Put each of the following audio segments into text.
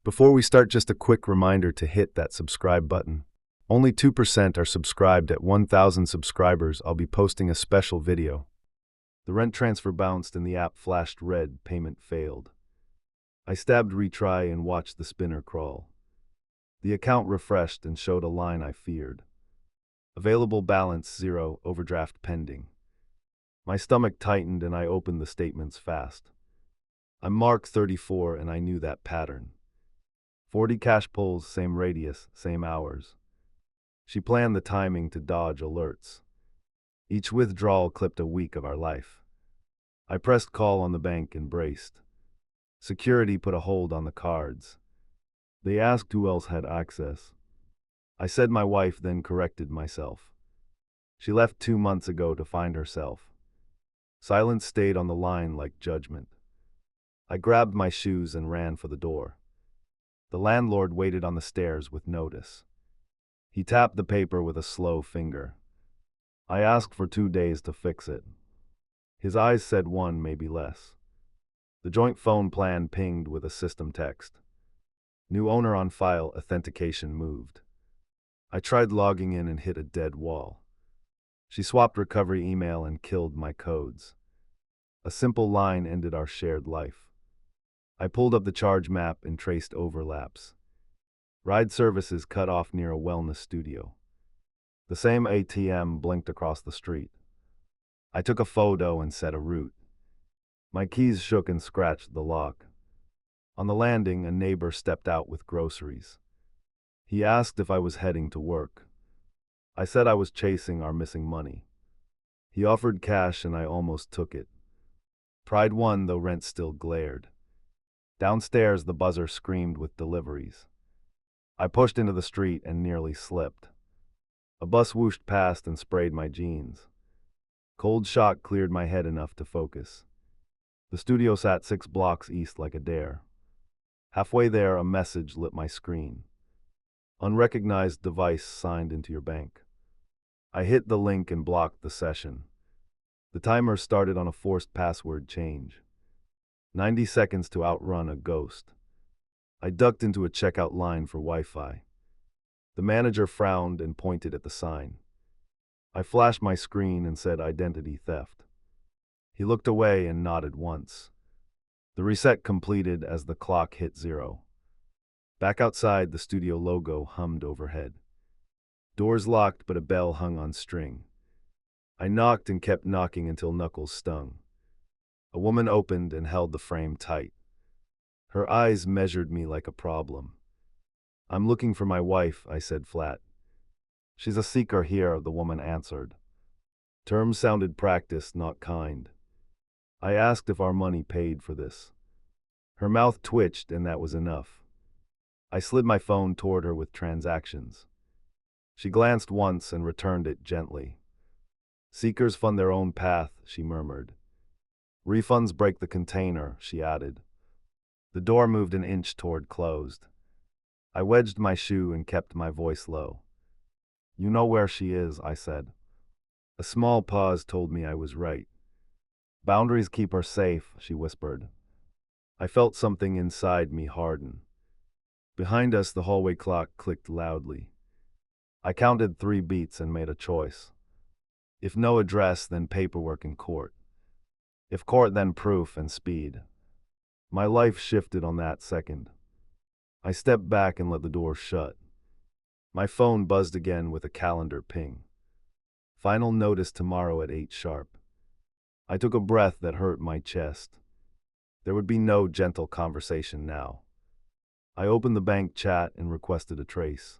Before we start, just a quick reminder to hit that subscribe button. Only 2% are subscribed. At 1,000 subscribers, I'll be posting a special video. The rent transfer bounced and the app flashed red, payment failed. I stabbed retry and watched the spinner crawl. The account refreshed and showed a line I feared. Available balance 0, overdraft pending. My stomach tightened and I opened the statements fast. I'm Mark 34 and I knew that pattern. 40 cash pulls, same radius, same hours. She planned the timing to dodge alerts. Each withdrawal clipped a week of our life. I pressed call on the bank and braced. Security put a hold on the cards. They asked who else had access. I said my wife, then corrected myself. She left 2 months ago to find herself. Silence stayed on the line like judgment. I grabbed my shoes and ran for the door. The landlord waited on the stairs with notice. He tapped the paper with a slow finger. I asked for 2 days to fix it. His eyes said 1, maybe less. The joint phone plan pinged with a system text. New owner on file, authentication moved. I tried logging in and hit a dead wall. She swapped recovery email and killed my codes. A simple line ended our shared life. I pulled up the charge map and traced overlaps. Ride services cut off near a wellness studio. The same ATM blinked across the street. I took a photo and set a route. My keys shook and scratched the lock. On the landing, a neighbor stepped out with groceries. He asked if I was heading to work. I said I was chasing our missing money. He offered cash and I almost took it. Pride won, though rent still glared. Downstairs, the buzzer screamed with deliveries. I pushed into the street and nearly slipped. A bus whooshed past and sprayed my jeans. Cold shock cleared my head enough to focus. The studio sat 6 blocks east like a dare. Halfway there, a message lit my screen. Unrecognized device signed into your bank. I hit the link and blocked the session. The timer started on a forced password change. 90 seconds to outrun a ghost. I ducked into a checkout line for Wi-Fi. The manager frowned and pointed at the sign. I flashed my screen and said identity theft. He looked away and nodded once. The reset completed as the clock hit 0. Back outside, the studio logo hummed overhead. Doors locked, but a bell hung on string. I knocked and kept knocking until knuckles stung. A woman opened and held the frame tight. Her eyes measured me like a problem. I'm looking for my wife, I said flat. She's a seeker here, the woman answered. Terms sounded practiced, not kind. I asked if our money paid for this. Her mouth twitched, and that was enough. I slid my phone toward her with transactions. She glanced once and returned it gently. Seekers fund their own path, she murmured. Refunds break the container, she added. The door moved an inch toward closed. I wedged my shoe and kept my voice low. You know where she is, I said. A small pause told me I was right. Boundaries keep her safe, she whispered. I felt something inside me harden. Behind us, the hallway clock clicked loudly. I counted 3 beats and made a choice. If no address, then paperwork in court. If court, then proof and speed. My life shifted on that second. I stepped back and let the door shut. My phone buzzed again with a calendar ping. Final notice tomorrow at 8 sharp. I took a breath that hurt my chest. There would be no gentle conversation now. I opened the bank chat and requested a trace.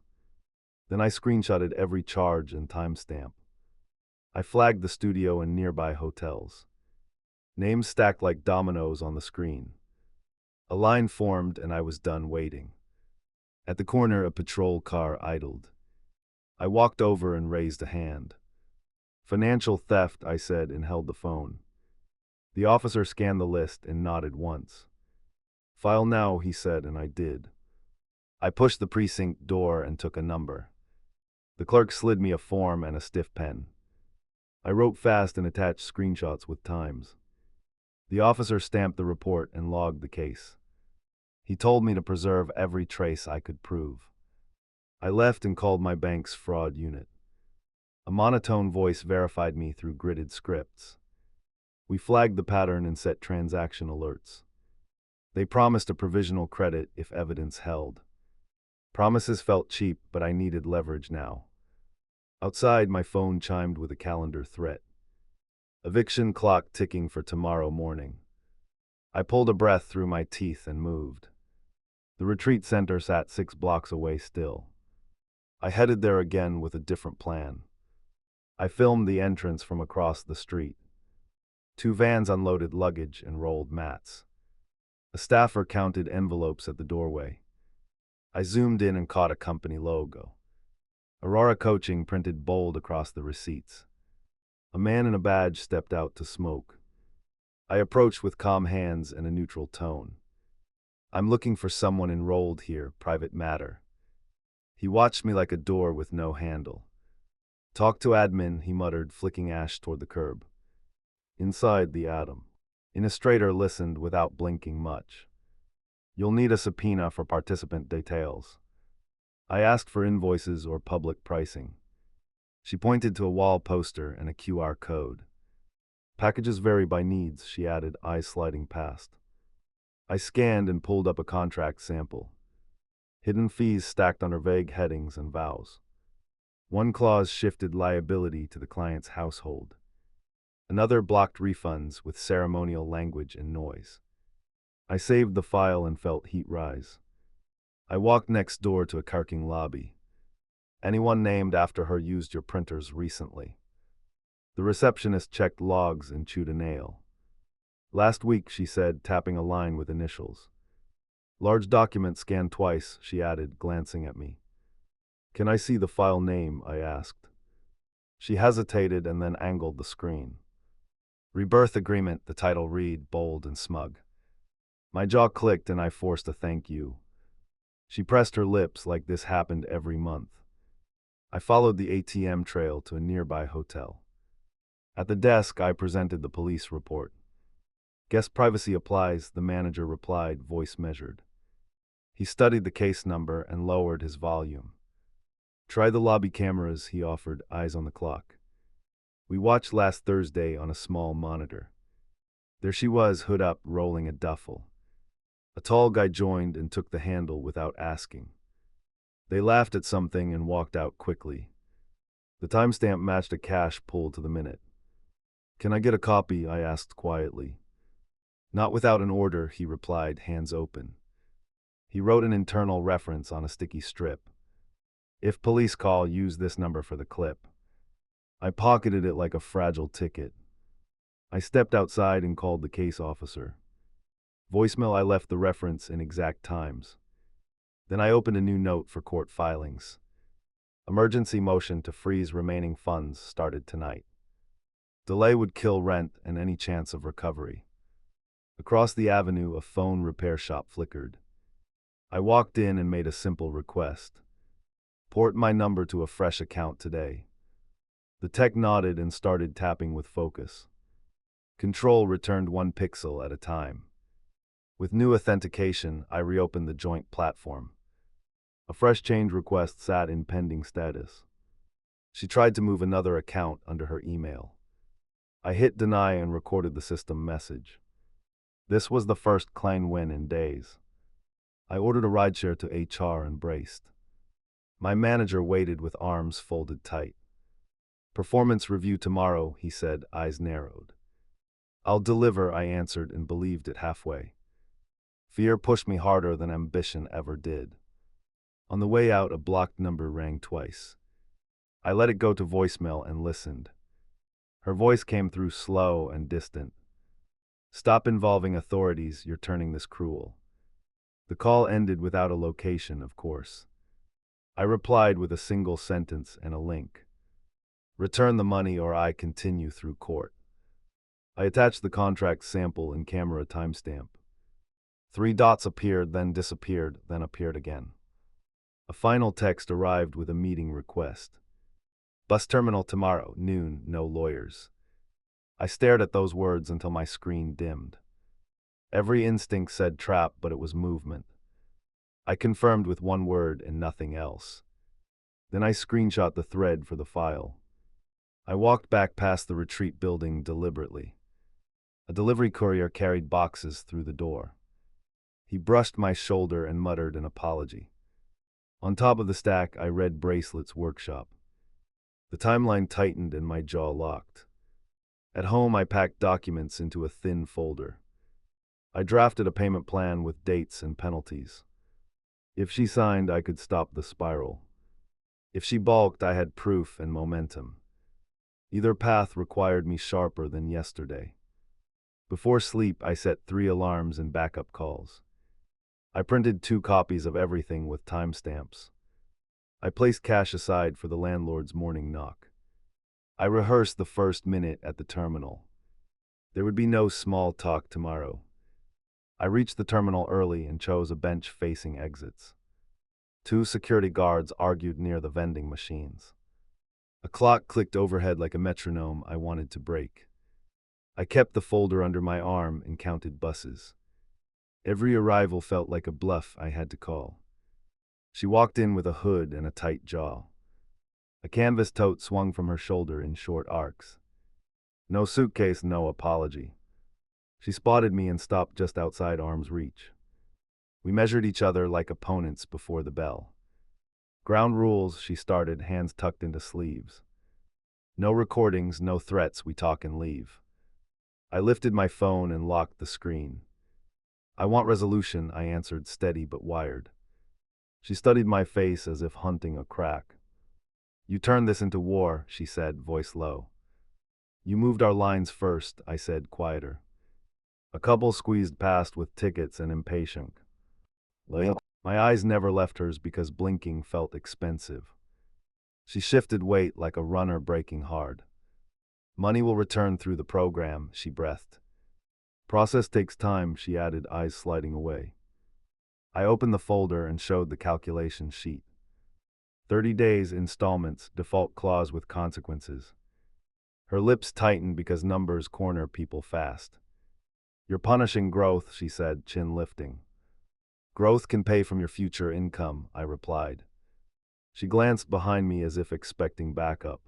Then I screenshotted every charge and timestamp. I flagged the studio and nearby hotels. Names stacked like dominoes on the screen. A line formed and I was done waiting. At the corner, a patrol car idled. I walked over and raised a hand. Financial theft, I said, and held the phone. The officer scanned the list and nodded once. File now, he said, and I did. I pushed the precinct door and took a number. The clerk slid me a form and a stiff pen. I wrote fast and attached screenshots with times. The officer stamped the report and logged the case. He told me to preserve every trace I could prove. I left and called my bank's fraud unit. A monotone voice verified me through gridded scripts. We flagged the pattern and set transaction alerts. They promised a provisional credit if evidence held. Promises felt cheap, but I needed leverage now. Outside, my phone chimed with a calendar threat. Eviction clock ticking for tomorrow morning. I pulled a breath through my teeth and moved. The retreat center sat 6 blocks away still. I headed there again with a different plan. I filmed the entrance from across the street. 2 vans unloaded luggage and rolled mats. A staffer counted envelopes at the doorway. I zoomed in and caught a company logo. Aurora Coaching printed bold across the receipts. A man in a badge stepped out to smoke. I approached with calm hands and a neutral tone. "I'm looking for someone enrolled here, private matter." He watched me like a door with no handle. "Talk to admin," he muttered, flicking ash toward the curb. Inside, the administrator listened without blinking much. "You'll need a subpoena for participant details." I asked for invoices or public pricing. She pointed to a wall poster and a QR code. "Packages vary by needs," she added, eyes sliding past. I scanned and pulled up a contract sample. Hidden fees stacked under vague headings and vows. One clause shifted liability to the client's household. Another blocked refunds with ceremonial language and noise. I saved the file and felt heat rise. I walked next door to a carking lobby. "Anyone named after her used your printers recently?" The receptionist checked logs and chewed a nail. "Last week," she said, tapping a line with initials. "Large document scanned twice," she added, glancing at me. "Can I see the file name?" I asked. She hesitated and then angled the screen. "Rebirth Agreement," the title read, bold and smug. My jaw clicked and I forced a thank you. She pressed her lips like this happened every month. I followed the ATM trail to a nearby hotel. At the desk, I presented the police report. "Guest privacy applies," the manager replied, voice measured. He studied the case number and lowered his volume. "Try the lobby cameras," he offered, eyes on the clock. We watched last Thursday on a small monitor. There she was, hood up, rolling a duffel. A tall guy joined and took the handle without asking. They laughed at something and walked out quickly. The timestamp matched a cash pull to the minute. "Can I get a copy?" I asked quietly. "Not without an order," he replied, hands open. He wrote an internal reference on a sticky strip. "If police call, use this number for the clip." I pocketed it like a fragile ticket. I stepped outside and called the case officer. Voicemail, I left the reference in exact times. Then I opened a new note for court filings. Emergency motion to freeze remaining funds started tonight. Delay would kill rent and any chance of recovery. Across the avenue, a phone repair shop flickered. I walked in and made a simple request. "Port my number to a fresh account today." The tech nodded and started tapping with focus. Control returned 1 pixel at a time. With new authentication, I reopened the joint platform. A fresh change request sat in pending status. She tried to move another account under her email. I hit deny and recorded the system message. This was the first clean win in days. I ordered a rideshare to HR and braced. My manager waited with arms folded tight. "Performance review tomorrow," he said, eyes narrowed. "I'll deliver," I answered and believed it halfway. Fear pushed me harder than ambition ever did. On the way out, a blocked number rang twice. I let it go to voicemail and listened. Her voice came through slow and distant. "Stop involving authorities, you're turning this cruel." The call ended without a location, of course. I replied with a single sentence and a link. "Return the money or I continue through court." I attached the contract sample and camera timestamp. 3 dots appeared, then disappeared, then appeared again. A final text arrived with a meeting request. "Bus terminal tomorrow, noon, no lawyers." I stared at those words until my screen dimmed. Every instinct said trap, but it was movement. I confirmed with one word and nothing else. Then I screenshot the thread for the file. I walked back past the retreat building deliberately. A delivery courier carried boxes through the door. He brushed my shoulder and muttered an apology. On top of the stack, I read Bracelet's workshop. The timeline tightened and my jaw locked. At home, I packed documents into a thin folder. I drafted a payment plan with dates and penalties. If she signed, I could stop the spiral. If she balked, I had proof and momentum. Either path required me sharper than yesterday. Before sleep, I set 3 alarms and backup calls. I printed 2 copies of everything with timestamps. I placed cash aside for the landlord's morning knock. I rehearsed the first minute at the terminal. There would be no small talk tomorrow. I reached the terminal early and chose a bench facing exits. 2 security guards argued near the vending machines. A clock clicked overhead like a metronome I wanted to break. I kept the folder under my arm and counted buses. Every arrival felt like a bluff I had to call. She walked in with a hood and a tight jaw. A canvas tote swung from her shoulder in short arcs. No suitcase, no apology. She spotted me and stopped just outside arm's reach. We measured each other like opponents before the bell. Ground rules, she started, hands tucked into sleeves. No recordings, no threats, we talk and leave. I lifted my phone and locked the screen. I want resolution, I answered, steady but wired. She studied my face as if hunting a crack. You turned this into war, she said, voice low. You moved our lines first, I said, quieter. A couple squeezed past with tickets and impatient. My eyes never left hers because blinking felt expensive. She shifted weight like a runner braking hard. Money will return through the program, she breathed. Process takes time, she added, eyes sliding away. I opened the folder and showed the calculation sheet. 30 days installments, default clause with consequences. Her lips tightened because numbers corner people fast. You're punishing growth, she said, chin lifting. Growth can pay from your future income, I replied. She glanced behind me as if expecting backup.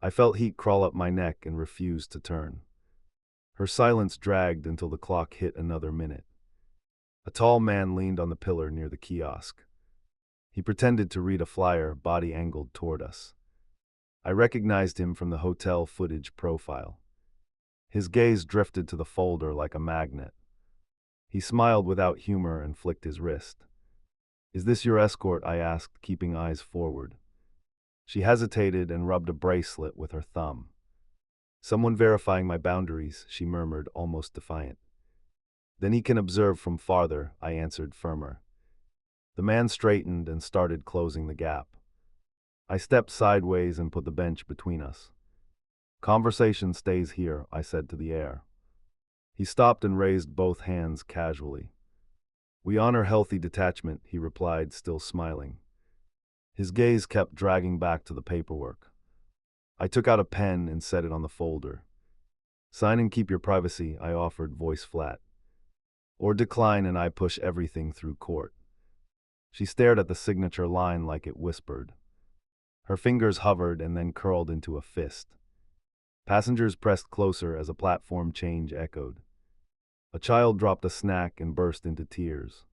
I felt heat crawl up my neck and refused to turn. Her silence dragged until the clock hit another minute. A tall man leaned on the pillar near the kiosk. He pretended to read a flyer, body angled toward us. I recognized him from the hotel footage profile. His gaze drifted to the folder like a magnet. He smiled without humor and flicked his wrist. Is this your escort? I asked, keeping eyes forward. She hesitated and rubbed a bracelet with her thumb. Someone verifying my boundaries, she murmured, almost defiant. Then he can observe from farther, I answered, firmer. The man straightened and started closing the gap. I stepped sideways and put the bench between us. Conversation stays here, I said to the air. He stopped and raised both hands casually. We honor healthy detachment, he replied, still smiling. His gaze kept dragging back to the paperwork. I took out a pen and set it on the folder. Sign and keep your privacy, I offered, voice flat. Or decline and I push everything through court. She stared at the signature line like it whispered. Her fingers hovered and then curled into a fist. Passengers pressed closer as a platform change echoed. A child dropped a snack and burst into tears.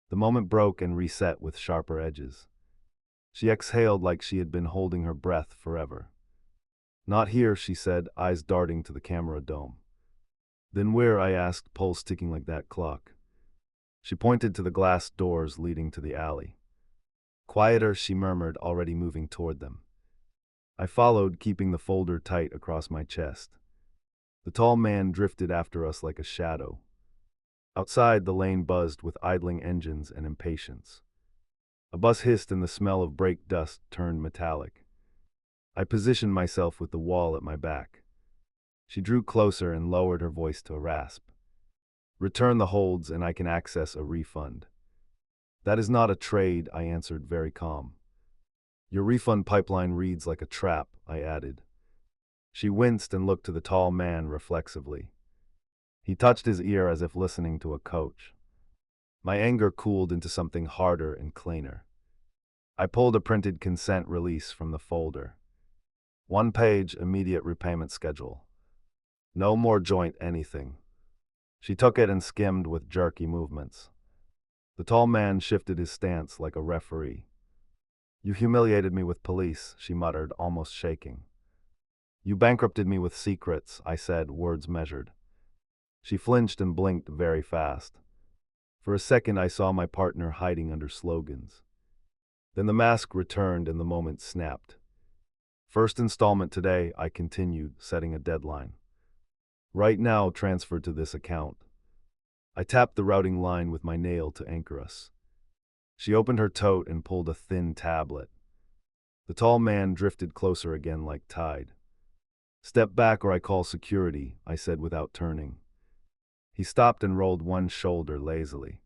The moment broke and reset with sharper edges. She exhaled like she had been holding her breath forever. Not here, she said, eyes darting to the camera dome. Then where? I asked, pulse ticking like that clock. She pointed to the glass doors leading to the alley. Quieter, she murmured, already moving toward them. I followed, keeping the folder tight across my chest. The tall man drifted after us like a shadow. Outside, the lane buzzed with idling engines and impatience. A bus hissed and the smell of brake dust turned metallic. I positioned myself with the wall at my back. She drew closer and lowered her voice to a rasp. Return the holds and I can access a refund. That is not a trade, I answered, very calm. Your refund pipeline reads like a trap, I added. She winced and looked to the tall man reflexively. He touched his ear as if listening to a coach. My anger cooled into something harder and cleaner. I pulled a printed consent release from the folder. 1 page, immediate repayment schedule. No more joint anything. She took it and skimmed with jerky movements. The tall man shifted his stance like a referee. You humiliated me with police, she muttered, almost shaking. You bankrupted me with secrets, I said, words measured. She flinched and blinked very fast. For a second I saw my partner hiding under slogans. Then the mask returned and the moment snapped. First installment today, I continued, setting a deadline. Right now, transfer to this account. I tapped the routing line with my nail to anchor us. She opened her tote and pulled a thin tablet. The tall man drifted closer again like tide. Step back or I call security, I said without turning. He stopped and rolled one shoulder lazily.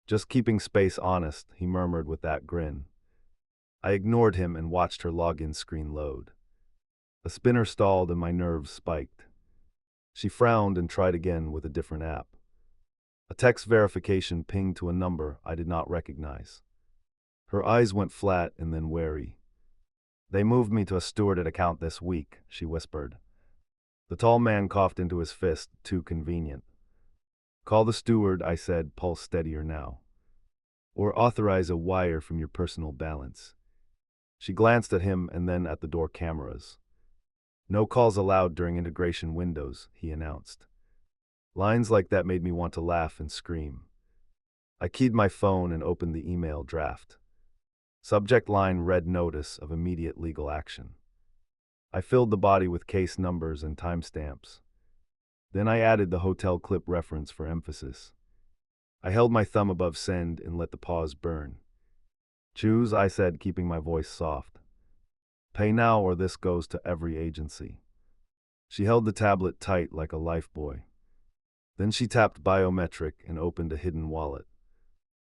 Just keeping space honest, he murmured with that grin. I ignored him and watched her login screen load. A spinner stalled and my nerves spiked. She frowned and tried again with a different app. A text verification pinged to a number I did not recognize. Her eyes went flat and then wary. They moved me to a stewarded account this week, she whispered. The tall man coughed into his fist, too convenient. Call the steward, I said, pulse steadier now. Or authorize a wire from your personal balance. She glanced at him and then at the door cameras. No calls allowed during integration windows, he announced. Lines like that made me want to laugh and scream. I keyed my phone and opened the email draft. Subject line read notice of immediate legal action. I filled the body with case numbers and timestamps. Then I added the hotel clip reference for emphasis. I held my thumb above send and let the pause burn. Choose, I said, keeping my voice soft. Pay now or this goes to every agency. She held the tablet tight like a lifebuoy. Then she tapped biometric and opened a hidden wallet.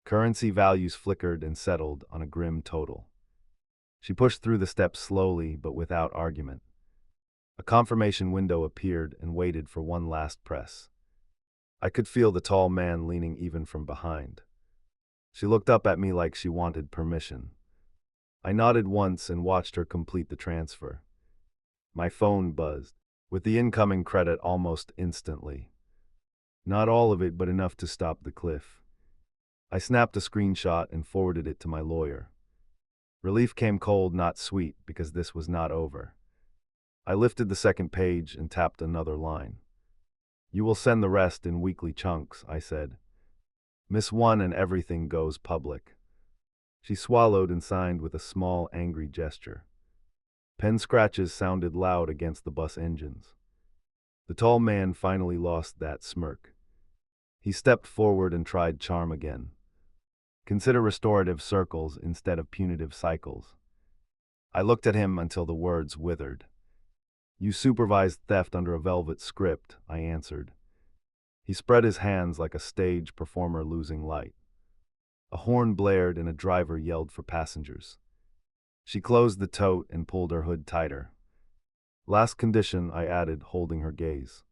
Currency values flickered and settled on a grim total. She pushed through the steps slowly but without argument. A confirmation window appeared and waited for one last press. I could feel the tall man leaning even from behind. She looked up at me like she wanted permission. I nodded once and watched her complete the transfer. My phone buzzed, with the incoming credit almost instantly. Not all of it, but enough to stop the cliff. I snapped a screenshot and forwarded it to my lawyer. Relief came cold, not sweet, because this was not over. I lifted the second page and tapped another line. You will send the rest in weekly chunks, I said. Miss one and everything goes public. She swallowed and signed with a small, angry gesture. Pen scratches sounded loud against the bus engines. The tall man finally lost that smirk. He stepped forward and tried charm again. Consider restorative circles instead of punitive cycles. I looked at him until the words withered. You supervised theft under a velvet script, I answered. He spread his hands like a stage performer losing light. A horn blared and a driver yelled for passengers. She closed the tote and pulled her hood tighter. Last condition, I added, holding her gaze.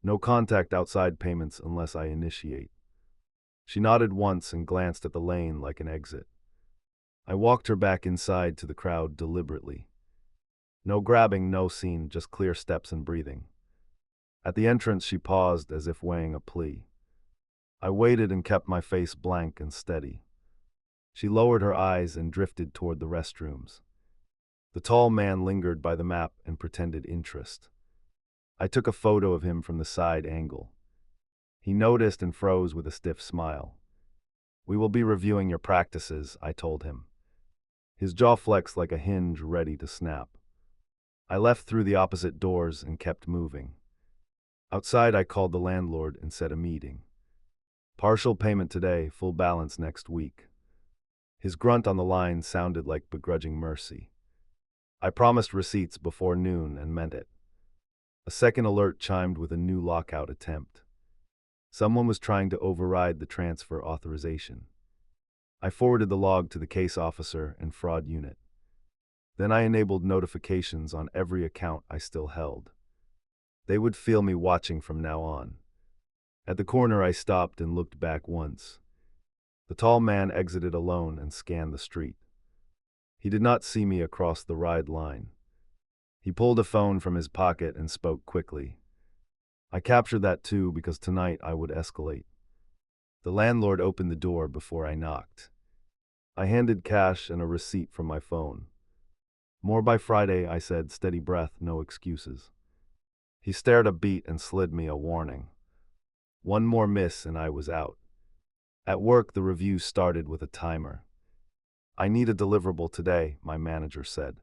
No contact outside payments unless I initiate. She nodded once and glanced at the lane like an exit. I walked her back inside to the crowd deliberately. No grabbing, no scene, just clear steps and breathing. At the entrance, she paused as if weighing a plea. I waited and kept my face blank and steady. She lowered her eyes and drifted toward the restrooms. The tall man lingered by the map and pretended interest. I took a photo of him from the side angle. He noticed and froze with a stiff smile. We will be reviewing your practices, I told him. His jaw flexed like a hinge ready to snap. I left through the opposite doors and kept moving. Outside, I called the landlord and set a meeting. Partial payment today, full balance next week. His grunt on the line sounded like begrudging mercy. I promised receipts before noon and meant it. A second alert chimed with a new lockout attempt. Someone was trying to override the transfer authorization. I forwarded the log to the case officer and fraud unit. Then I enabled notifications on every account I still held. They would feel me watching from now on. At the corner, I stopped and looked back once. The tall man exited alone and scanned the street. He did not see me across the ride line. He pulled a phone from his pocket and spoke quickly. I captured that too because tonight I would escalate. The landlord opened the door before I knocked. I handed cash and a receipt from my phone. More by Friday, I said, steady breath, no excuses. He stared a beat and slid me a warning. One more miss and I was out. At work, the review started with a timer. I need a deliverable today, my manager said.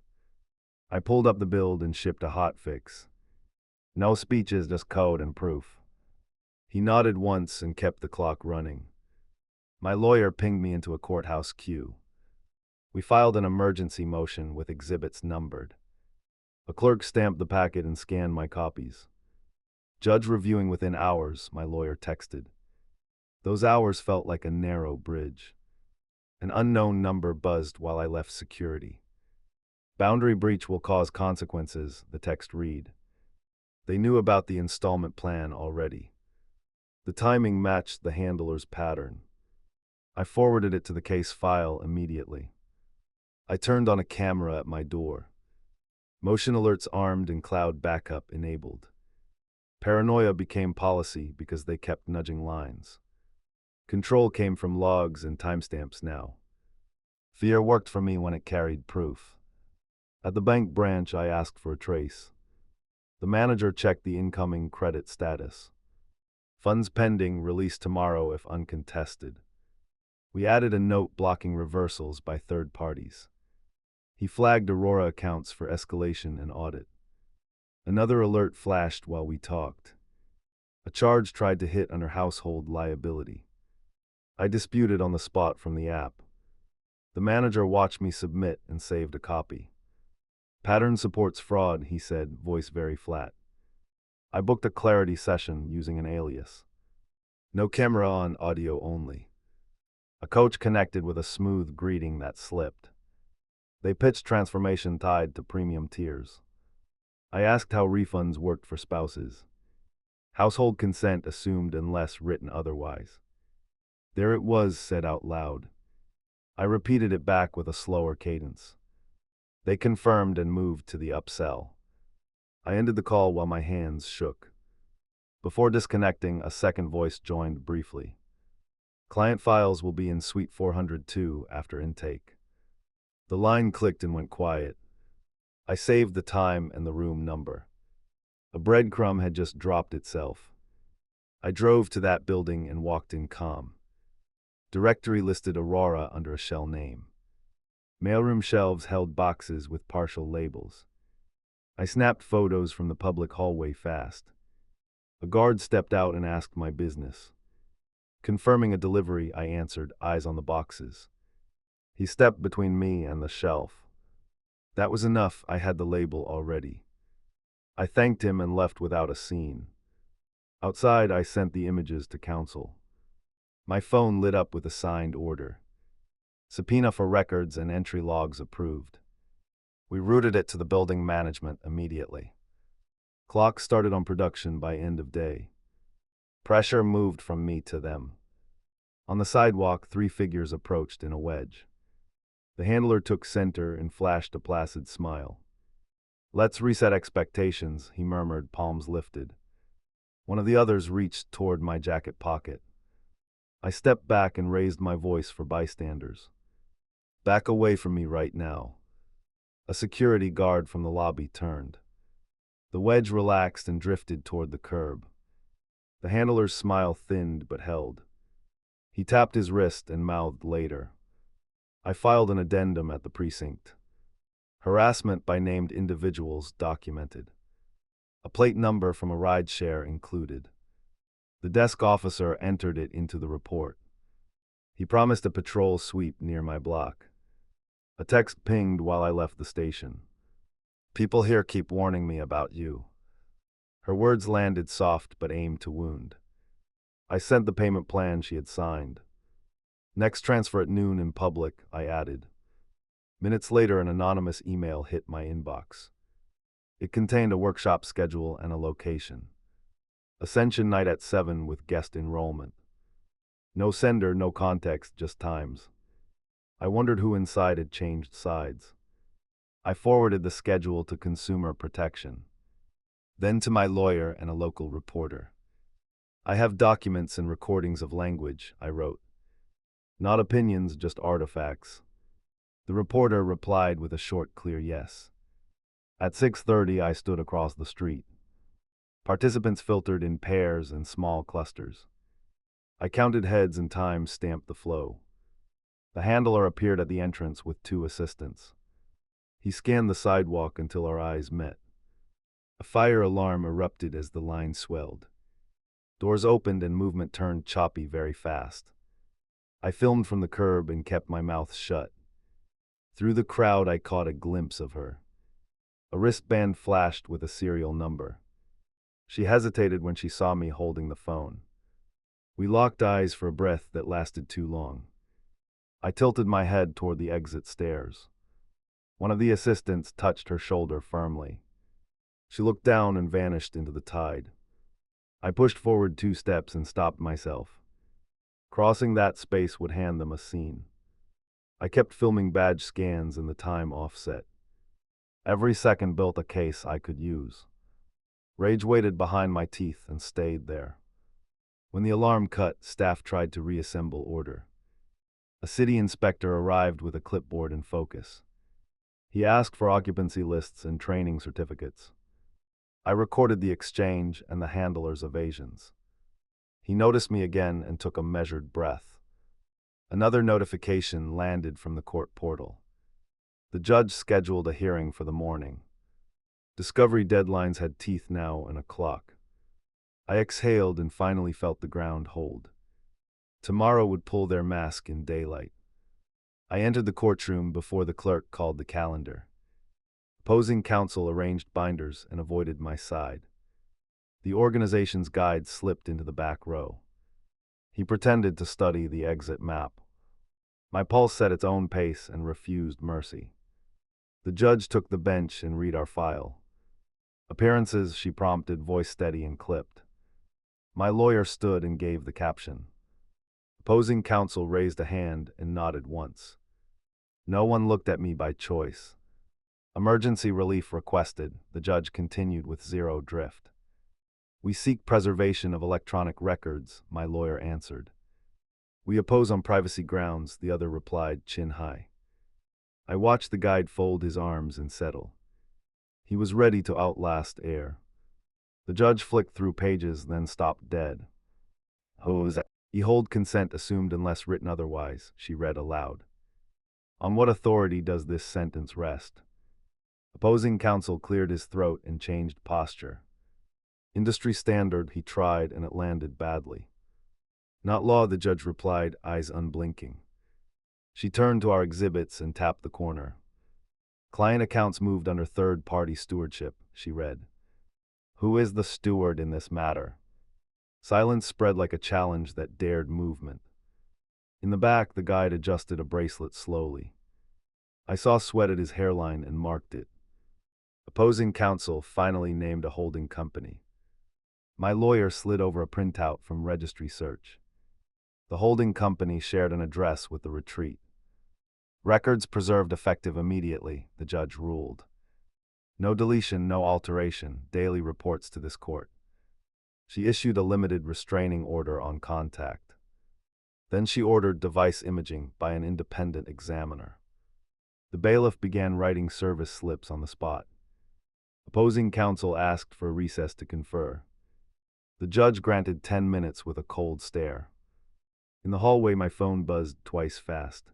I pulled up the build and shipped a hotfix. No speeches, just code and proof. He nodded once and kept the clock running. My lawyer pinged me into a courthouse queue. We filed an emergency motion with exhibits numbered. A clerk stamped the packet and scanned my copies. Judge reviewing within hours, my lawyer texted. Those hours felt like a narrow bridge. An unknown number buzzed while I left security. Boundary breach will cause consequences, the text read. They knew about the installment plan already. The timing matched the handler's pattern. I forwarded it to the case file immediately. I turned on a camera at my door. Motion alerts armed and cloud backup enabled. Paranoia became policy because they kept nudging lines. Control came from logs and timestamps now. Fear worked for me when it carried proof. At the bank branch, I asked for a trace. The manager checked the incoming credit status. Funds pending, released tomorrow if uncontested. We added a note blocking reversals by third parties. He flagged Aurora accounts for escalation and audit. Another alert flashed while we talked. A charge tried to hit under household liability. I disputed on the spot from the app. The manager watched me submit and saved a copy. Pattern supports fraud, he said, voice very flat. I booked a clarity session using an alias. No camera on, audio only. A coach connected with a smooth greeting that slipped. They pitched transformation tied to premium tiers. I asked how refunds worked for spouses. Household consent assumed unless written otherwise. There it was, said out loud. I repeated it back with a slower cadence. They confirmed and moved to the upsell. I ended the call while my hands shook. Before disconnecting, a second voice joined briefly. Client files will be in Suite 402 after intake. The line clicked and went quiet. I saved the time and the room number. A breadcrumb had just dropped itself. I drove to that building and walked in calm. Directory listed Aurora under a shell name. Mailroom shelves held boxes with partial labels. I snapped photos from the public hallway fast. A guard stepped out and asked my business. Confirming a delivery, I answered, eyes on the boxes. He stepped between me and the shelf. That was enough, I had the label already. I thanked him and left without a scene. Outside, I sent the images to counsel. My phone lit up with a signed order. Subpoena for records and entry logs approved. We routed it to the building management immediately. Clock started on production by end of day. Pressure moved from me to them. On the sidewalk, 3 figures approached in a wedge. The handler took center and flashed a placid smile. Let's reset expectations, he murmured, palms lifted. One of the others reached toward my jacket pocket. I stepped back and raised my voice for bystanders. Back away from me right now. A security guard from the lobby turned. The wedge relaxed and drifted toward the curb. The handler's smile thinned but held. He tapped his wrist and mouthed later. I filed an addendum at the precinct. Harassment by named individuals documented. A plate number from a rideshare included. The desk officer entered it into the report. He promised a patrol sweep near my block. A text pinged while I left the station. People here keep warning me about you. Her words landed soft but aimed to wound. I sent the payment plan she had signed. Next transfer at noon in public, I added. Minutes later, an anonymous email hit my inbox. It contained a workshop schedule and a location. Ascension night at 7 with guest enrollment. No sender, no context, just times. I wondered who inside had changed sides. I forwarded the schedule to Consumer Protection, then to my lawyer and a local reporter. I have documents and recordings of language, I wrote. Not opinions, just artifacts. The reporter replied with a short, clear yes. At 6:30, I stood across the street. Participants filtered in pairs and small clusters. I counted heads and time stamped the flow. The handler appeared at the entrance with 2 assistants. He scanned the sidewalk until our eyes met. A fire alarm erupted as the line swelled. Doors opened and movement turned choppy very fast. I filmed from the curb and kept my mouth shut. Through the crowd, I caught a glimpse of her. A wristband flashed with a serial number. She hesitated when she saw me holding the phone. We locked eyes for a breath that lasted too long. I tilted my head toward the exit stairs. One of the assistants touched her shoulder firmly. She looked down and vanished into the tide. I pushed forward 2 steps and stopped myself. Crossing that space would hand them a scene. I kept filming badge scans and the time offset. Every second built a case I could use. Rage waited behind my teeth and stayed there. When the alarm cut, staff tried to reassemble order. A city inspector arrived with a clipboard and focus. He asked for occupancy lists and training certificates. I recorded the exchange and the handler's evasions. He noticed me again and took a measured breath. Another notification landed from the court portal. The judge scheduled a hearing for the morning. Discovery deadlines had teeth now and a clock. I exhaled and finally felt the ground hold. Tomorrow would pull their mask in daylight. I entered the courtroom before the clerk called the calendar. Opposing counsel arranged binders and avoided my side. The organization's guide slipped into the back row. He pretended to study the exit map. My pulse set its own pace and refused mercy. The judge took the bench and read our file. Appearances, she prompted, voice steady and clipped. My lawyer stood and gave the caption. Opposing counsel raised a hand and nodded once. No one looked at me by choice. Emergency relief requested, the judge continued with zero drift. We seek preservation of electronic records, my lawyer answered. We oppose on privacy grounds, the other replied, chin high. I watched the guide fold his arms and settle. He was ready to outlast air. The judge flicked through pages, then stopped dead. Who's that? Ye hold consent assumed unless written otherwise, she read aloud. On what authority does this sentence rest? Opposing counsel cleared his throat and changed posture. Industry standard, he tried, and it landed badly. Not law, the judge replied, eyes unblinking. She turned to our exhibits and tapped the corner. Client accounts moved under third-party stewardship, she read. Who is the steward in this matter? Silence spread like a challenge that dared movement. In the back, the guide adjusted a bracelet slowly. I saw sweat at his hairline and marked it. Opposing counsel finally named a holding company. My lawyer slid over a printout from Registry Search. The holding company shared an address with the retreat. Records preserved effective immediately, the judge ruled. No deletion, no alteration, daily reports to this court. She issued a limited restraining order on contact. Then she ordered device imaging by an independent examiner. The bailiff began writing service slips on the spot. Opposing counsel asked for a recess to confer. The judge granted 10 minutes with a cold stare. In the hallway, my phone buzzed twice fast.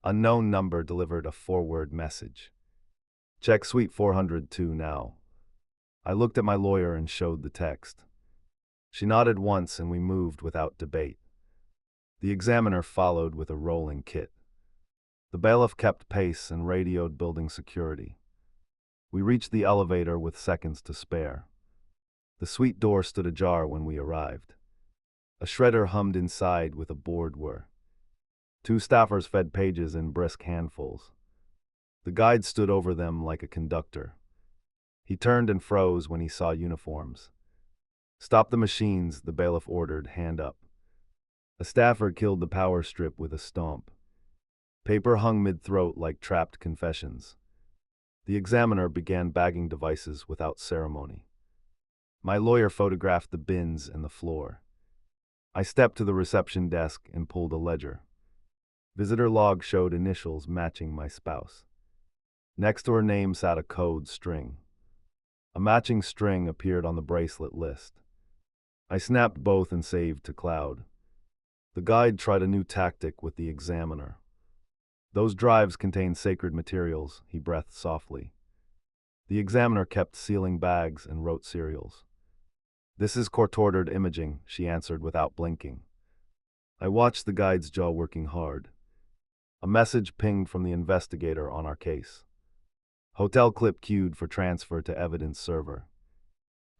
Unknown number delivered a 4-word message. Check suite 402 now. I looked at my lawyer and showed the text. She nodded once and we moved without debate. The examiner followed with a rolling kit. The bailiff kept pace and radioed building security. We reached the elevator with seconds to spare. The suite door stood ajar when we arrived. A shredder hummed inside with a board whir. 2 staffers fed pages in brisk handfuls. The guide stood over them like a conductor. He turned and froze when he saw uniforms. Stop the machines, the bailiff ordered, hand up. A staffer killed the power strip with a stomp. Paper hung mid-throat like trapped confessions. The examiner began bagging devices without ceremony. My lawyer photographed the bins and the floor. I stepped to the reception desk and pulled a ledger. Visitor log showed initials matching my spouse. Next to her name sat a code string. A matching string appeared on the bracelet list. I snapped both and saved to cloud. The guide tried a new tactic with the examiner. Those drives contain sacred materials, he breathed softly. The examiner kept sealing bags and wrote serials. This is court-ordered imaging, she answered without blinking. I watched the guide's jaw working hard. A message pinged from the investigator on our case. Hotel clip queued for transfer to evidence server.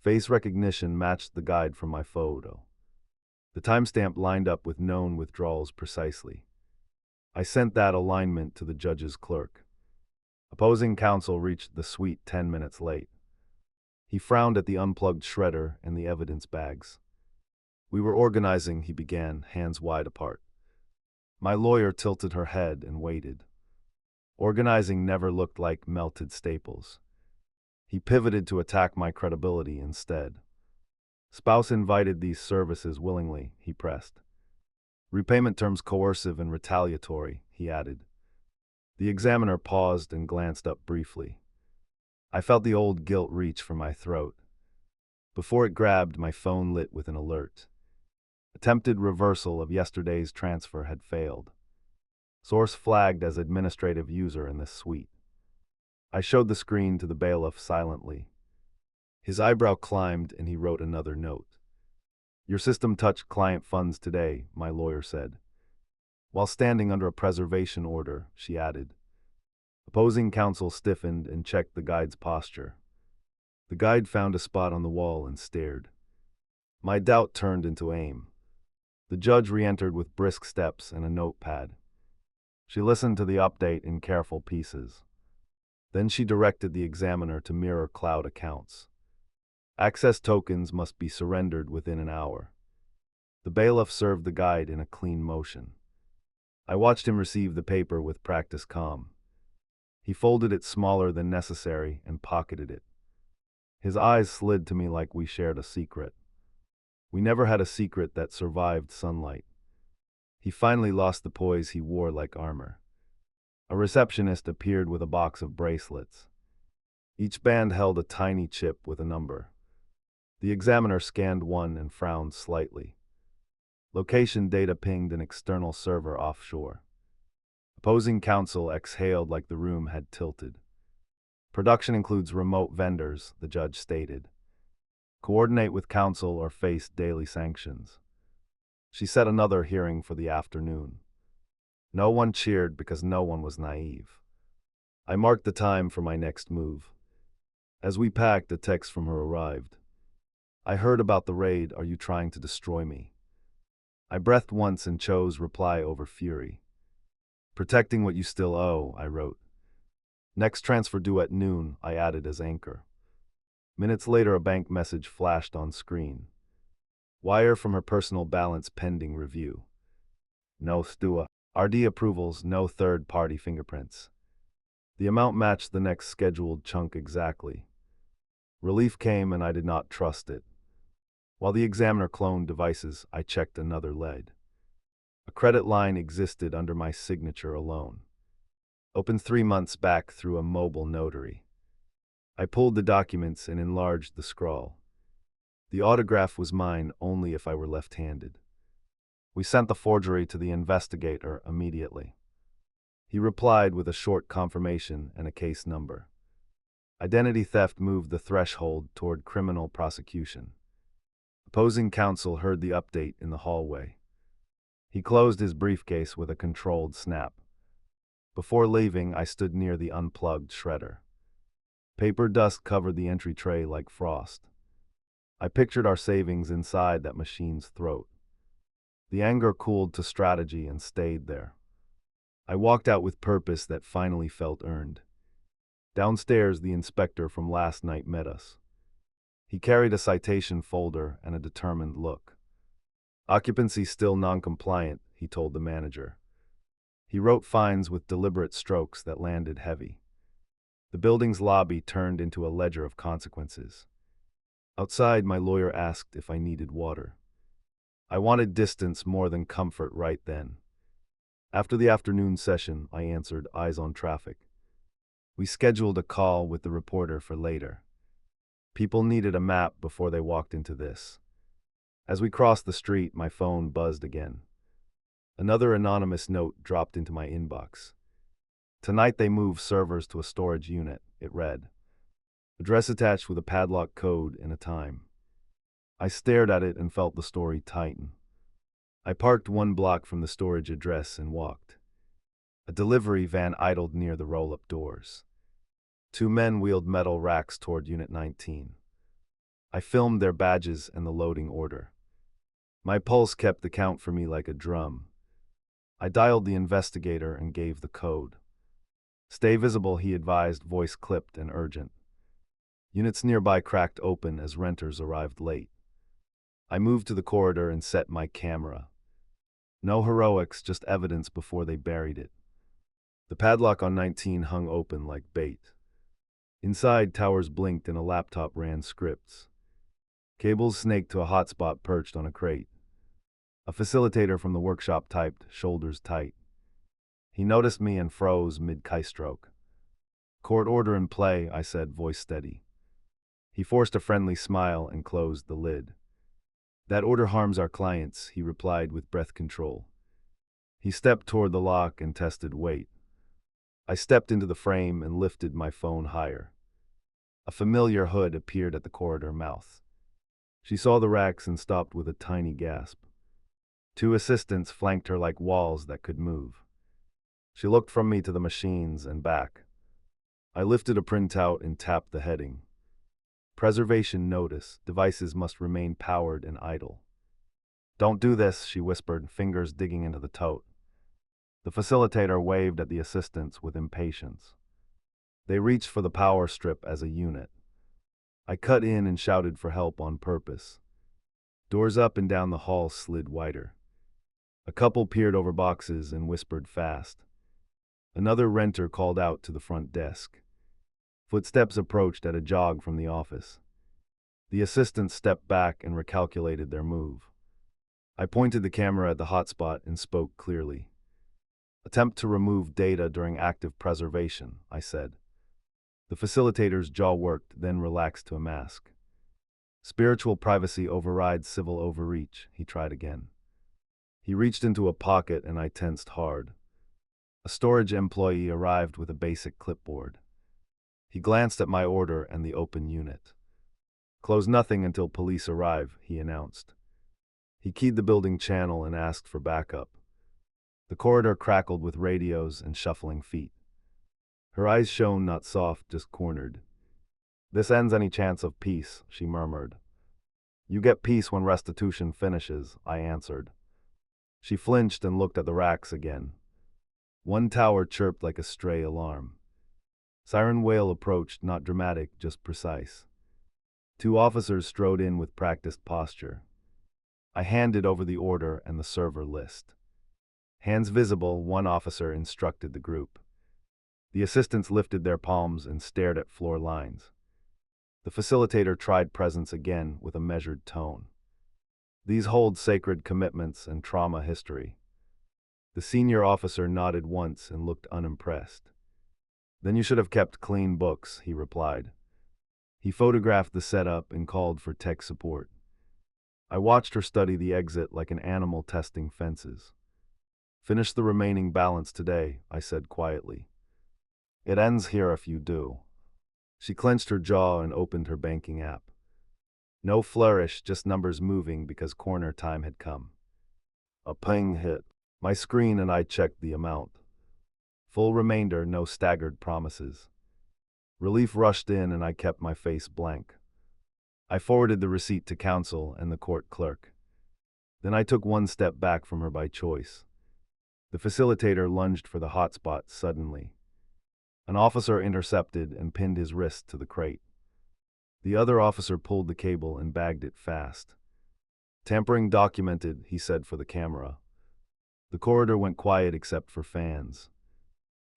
Face recognition matched the guide from my photo. The timestamp lined up with known withdrawals precisely. I sent that alignment to the judge's clerk. Opposing counsel reached the suite 10 minutes late. He frowned at the unplugged shredder and the evidence bags. We were organizing, he began, hands wide apart. My lawyer tilted her head and waited. Organizing never looked like melted staples. He pivoted to attack my credibility instead. Spouse invited these services willingly, he pressed. Repayment terms coercive and retaliatory, he added. The examiner paused and glanced up briefly. I felt the old guilt reach for my throat. Before it grabbed, my phone lit with an alert. Attempted reversal of yesterday's transfer had failed. Source flagged as administrative user in this suite. I showed the screen to the bailiff silently. His eyebrow climbed and he wrote another note. Your system touched client funds today, my lawyer said. While standing under a preservation order, she added. Opposing counsel stiffened and checked the guide's posture. The guide found a spot on the wall and stared. My doubt turned into aim. The judge re-entered with brisk steps and a notepad. She listened to the update in careful pieces. Then she directed the examiner to mirror cloud accounts. Access tokens must be surrendered within an hour. The bailiff served the guide in a clean motion. I watched him receive the paper with practiced calm. He folded it smaller than necessary and pocketed it. His eyes slid to me like we shared a secret. We never had a secret that survived sunlight. He finally lost the poise he wore like armor. A receptionist appeared with a box of bracelets. Each band held a tiny chip with a number. The examiner scanned one and frowned slightly. Location data pinged an external server offshore. Opposing counsel exhaled like the room had tilted. Production includes remote vendors, the judge stated. Coordinate with counsel or face daily sanctions. She set another hearing for the afternoon. No one cheered because no one was naive. I marked the time for my next move. As we packed, a text from her arrived. I heard about the raid. Are you trying to destroy me? I breathed once and chose reply over fury. Protecting what you still owe, I wrote. Next transfer due at noon, I added as anchor. Minutes later, a bank message flashed on screen. Wire from her personal balance pending review. No STUA. RD approvals, no third-party fingerprints. The amount matched the next scheduled chunk exactly. Relief came and I did not trust it. While the examiner cloned devices, I checked another lead. A credit line existed under my signature alone. Opened 3 months back through a mobile notary. I pulled the documents and enlarged the scrawl. The autograph was mine only if I were left-handed. We sent the forgery to the investigator immediately. He replied with a short confirmation and a case number. Identity theft moved the threshold toward criminal prosecution. Opposing counsel heard the update in the hallway. He closed his briefcase with a controlled snap. Before leaving, I stood near the unplugged shredder. Paper dust covered the entry tray like frost. I pictured our savings inside that machine's throat. The anger cooled to strategy and stayed there. I walked out with purpose that finally felt earned. Downstairs, the inspector from last night met us. He carried a citation folder and a determined look. Occupancy still non-compliant, he told the manager. He wrote fines with deliberate strokes that landed heavy. The building's lobby turned into a ledger of consequences. Outside, my lawyer asked if I needed water. I wanted distance more than comfort right then. After the afternoon session, I answered, eyes on traffic. We scheduled a call with the reporter for later. People needed a map before they walked into this. As we crossed the street, my phone buzzed again. Another anonymous note dropped into my inbox. Tonight they move servers to a storage unit, it read. Address attached with a padlock code and a time. I stared at it and felt the story tighten. I parked 1 block from the storage address and walked. A delivery van idled near the roll-up doors. 2 men wheeled metal racks toward Unit 19. I filmed their badges and the loading order. My pulse kept the count for me like a drum. I dialed the investigator and gave the code. Stay visible, he advised, voice clipped and urgent. Units nearby cracked open as renters arrived late. I moved to the corridor and set my camera. No heroics, just evidence before they buried it. The padlock on 19 hung open like bait. Inside, towers blinked and a laptop ran scripts. Cables snaked to a hotspot perched on a crate. A facilitator from the workshop typed, shoulders tight. He noticed me and froze mid-keystroke. Court order in play, I said, voice steady. He forced a friendly smile and closed the lid. That order harms our clients, he replied with breath control. He stepped toward the lock and tested weight. I stepped into the frame and lifted my phone higher. A familiar hood appeared at the corridor mouth. She saw the racks and stopped with a tiny gasp. 2 assistants flanked her like walls that could move. She looked from me to the machines and back. I lifted a printout and tapped the heading. Preservation notice, devices must remain powered and idle. Don't do this, she whispered, fingers digging into the tote. The facilitator waved at the assistants with impatience. They reached for the power strip as a unit. I cut in and shouted for help on purpose. Doors up and down the hall slid wider. A couple peered over boxes and whispered fast. Another renter called out to the front desk. Footsteps approached at a jog from the office. The assistants stepped back and recalculated their move. I pointed the camera at the hotspot and spoke clearly. Attempt to remove data during active preservation, I said. The facilitator's jaw worked, then relaxed to a mask. Spiritual privacy overrides civil overreach, he tried again. He reached into a pocket and I tensed hard. A storage employee arrived with a basic clipboard. He glanced at my order and the open unit. Close nothing until police arrive, he announced. He keyed the building channel and asked for backup. The corridor crackled with radios and shuffling feet. Her eyes shone not soft, just cornered. This ends any chance of peace, she murmured. You get peace when restitution finishes, I answered. She flinched and looked at the racks again. 1 tower chirped like a stray alarm. Siren wail approached, not dramatic, just precise. 2 officers strode in with practiced posture. I handed over the order and the server list. Hands visible, 1 officer instructed the group. The assistants lifted their palms and stared at floor lines. The facilitator tried presence again with a measured tone. These hold sacred commitments and trauma history. The senior officer nodded once and looked unimpressed. Then you should have kept clean books, he replied. He photographed the setup and called for tech support. I watched her study the exit like an animal testing fences. Finish the remaining balance today, I said quietly. It ends here if you do. She clenched her jaw and opened her banking app. No flourish, just numbers moving because corner time had come. A ping hit my screen and I checked the amount. Full remainder, no staggered promises. Relief rushed in and I kept my face blank. I forwarded the receipt to counsel and the court clerk. Then I took 1 step back from her by choice. The facilitator lunged for the hotspot suddenly. An officer intercepted and pinned his wrist to the crate. The other officer pulled the cable and bagged it fast. "Tampering documented," he said for the camera. The corridor went quiet except for fans.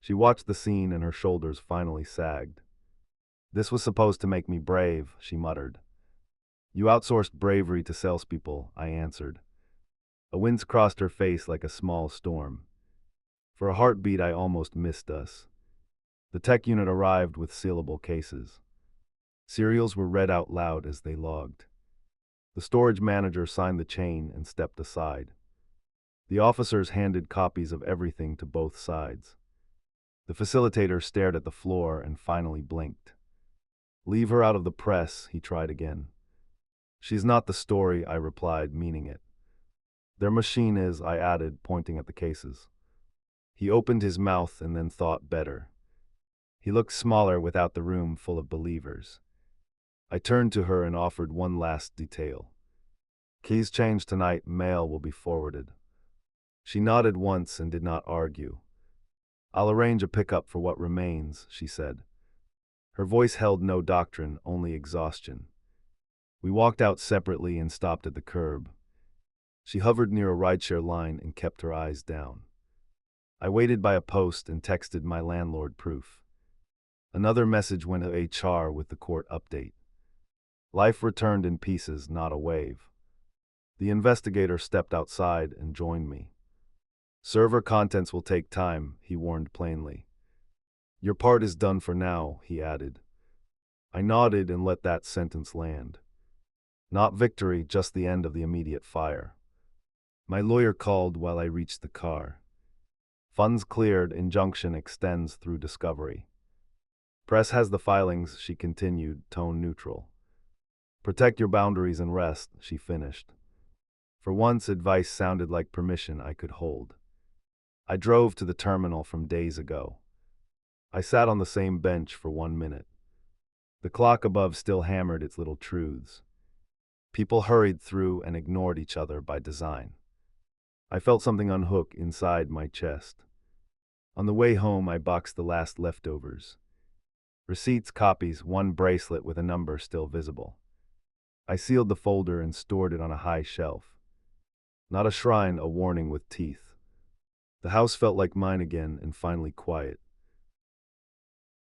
She watched the scene and her shoulders finally sagged. "This was supposed to make me brave," she muttered. "You outsourced bravery to salespeople," I answered. A wind crossed her face like a small storm. For a heartbeat, I almost missed us. The tech unit arrived with sealable cases. Serials were read out loud as they logged. The storage manager signed the chain and stepped aside. The officers handed copies of everything to both sides. The facilitator stared at the floor and finally blinked. "Leave her out of the press," he tried again. "She's not the story," I replied, meaning it. "Their machine is," I added, pointing at the cases. He opened his mouth and then thought better. He looked smaller without the room full of believers. I turned to her and offered one last detail. "Keys changed tonight, mail will be forwarded." She nodded once and did not argue. "I'll arrange a pickup for what remains," she said. Her voice held no doctrine, only exhaustion. We walked out separately and stopped at the curb. She hovered near a rideshare line and kept her eyes down. I waited by a post and texted my landlord proof. Another message went to HR with the court update. Life returned in pieces, not a wave. The investigator stepped outside and joined me. "Server contents will take time," he warned plainly. "Your part is done for now," he added. I nodded and let that sentence land. Not victory, just the end of the immediate fire. My lawyer called while I reached the car. "Funds cleared, injunction extends through discovery." "Press has the filings," she continued, tone neutral. "Protect your boundaries and rest," she finished. For once, advice sounded like permission I could hold. I drove to the terminal from days ago. I sat on the same bench for 1 minute. The clock above still hammered its little truths. People hurried through and ignored each other by design. I felt something unhook inside my chest. On the way home, I boxed the last leftovers. Receipts, copies, one bracelet with a number still visible. I sealed the folder and stored it on a high shelf. Not a shrine, a warning with teeth. The house felt like mine again and finally quiet.